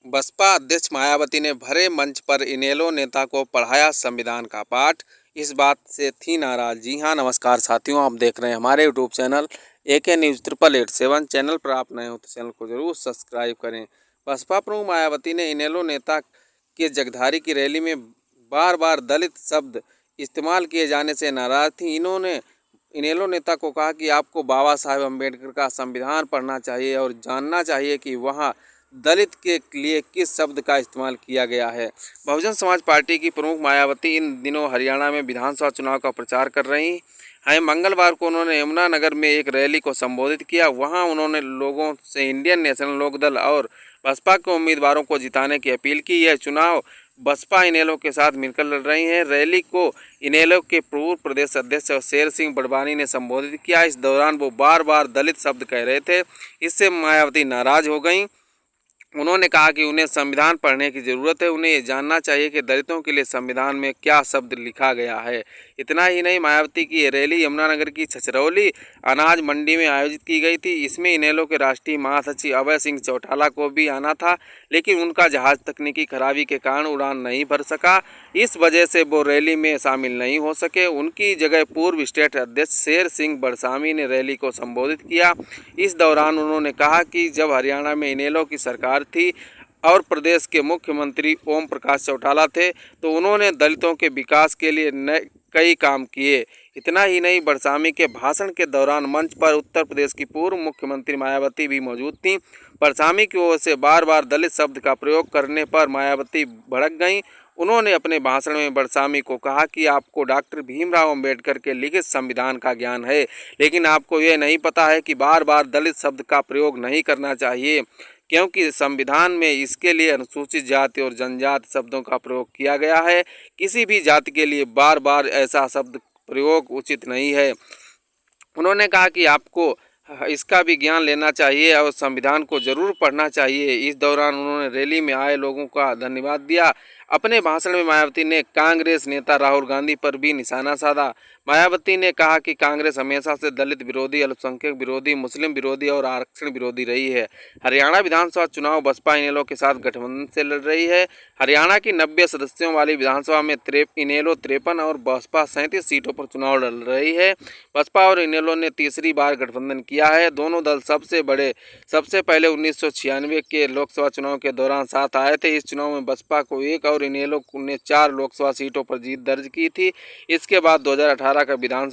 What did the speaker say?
बसपा अध्यक्ष मायावती ने भरे मंच पर इनेलो नेता को पढ़ाया संविधान का पाठ। इस बात से थी नाराज। जी हां, नमस्कार साथियों, आप देख रहे हैं हमारे YouTube channel AK news 8887। Channel पर आप नए हो तो चैनल को जरूर सब्सक्राइब करें। बसपा प्रमुख मायावती ने इनेलो नेता के जगधारी की रैली में बार बार दलित शब्द इस्तेमाल किए जाने से नाराज थी। इन्होंने इनेलो नेता को कहा कि आपको बाबा साहेब अम्बेडकर का संविधान पढ़ना चाहिए और जानना चाहिए कि वहाँ दलित के लिए किस शब्द का इस्तेमाल किया गया है। बहुजन समाज पार्टी की प्रमुख मायावती इन दिनों हरियाणा में विधानसभा चुनाव का प्रचार कर रही हैं। मंगलवार को उन्होंने यमुनानगर में एक रैली को संबोधित किया। वहां उन्होंने लोगों से इंडियन नेशनल लोकदल और बसपा के उम्मीदवारों को जिताने की अपील की। यह चुनाव बसपा इनेलो के साथ मिलकर लड़ रही है। रैली को इनेलो के पूर्व प्रदेश अध्यक्ष शेर सिंह बड़वानी ने संबोधित किया। इस दौरान वो बार बार दलित शब्द कह रहे थे। इससे मायावती नाराज हो गईं। उन्होंने कहा कि उन्हें संविधान पढ़ने की ज़रूरत है। उन्हें ये जानना चाहिए कि दलितों के लिए संविधान में क्या शब्द लिखा गया है। इतना ही नहीं, मायावती की ये रैली यमुनानगर की छछरौली अनाज मंडी में आयोजित की गई थी। इसमें इनेलो के राष्ट्रीय महासचिव अभय सिंह चौटाला को भी आना था, लेकिन उनका जहाज़ तकनीकी खराबी के कारण उड़ान नहीं भर सका। इस वजह से वो रैली में शामिल नहीं हो सके। उनकी जगह पूर्व स्टेट अध्यक्ष शेर सिंह बड़सामी ने रैली को संबोधित किया। इस दौरान उन्होंने कहा कि जब हरियाणा में इनेलो की सरकार थी और प्रदेश के मुख्यमंत्री ओम प्रकाश चौटाला थे तो उन्होंने दलितों के विकास के लिए कई काम किए। इतना ही नहीं, बड़सामी के भाषण के दौरान मंच पर उत्तर प्रदेश की पूर्व मुख्यमंत्री मायावती भी मौजूद थीं। बड़सामी की ओर से बार बार दलित शब्द का प्रयोग करने पर मायावती भड़क गईं। उन्होंने अपने भाषण में बड़सामी को कहा कि आपको डॉक्टर भीमराव अंबेडकर के लिखित संविधान का ज्ञान है, लेकिन आपको ये नहीं पता है कि बार बार दलित शब्द का प्रयोग नहीं करना चाहिए, क्योंकि संविधान में इसके लिए अनुसूचित जाति और जनजाति शब्दों का प्रयोग किया गया है। किसी भी जाति के लिए बार बार ऐसा शब्द प्रयोग उचित नहीं है। उन्होंने कहा कि आपको इसका भी ज्ञान लेना चाहिए और संविधान को जरूर पढ़ना चाहिए। इस दौरान उन्होंने रैली में आए लोगों का धन्यवाद दिया। अपने भाषण में मायावती ने कांग्रेस नेता राहुल गांधी पर भी निशाना साधा। मायावती ने कहा कि कांग्रेस हमेशा से दलित विरोधी, अल्पसंख्यक विरोधी, मुस्लिम विरोधी और आरक्षण विरोधी रही है। हरियाणा विधानसभा चुनाव बसपा इनेलो के साथ गठबंधन से लड़ रही है। हरियाणा की 90 सदस्यों वाली विधानसभा में इनेलो 53 और बसपा 37 सीटों पर चुनाव लड़ रही है। बसपा और इनेलो ने तीसरी बार गठबंधन किया है। दोनों दल सबसे पहले 1996 के लोकसभा चुनाव के दौरान साथ आए थे। इस चुनाव में बसपा को 1 और इनेलो ने 4 लोकसभा सीटों पर जीत दर्ज की थी। इसके बाद 2018 का विधानसभा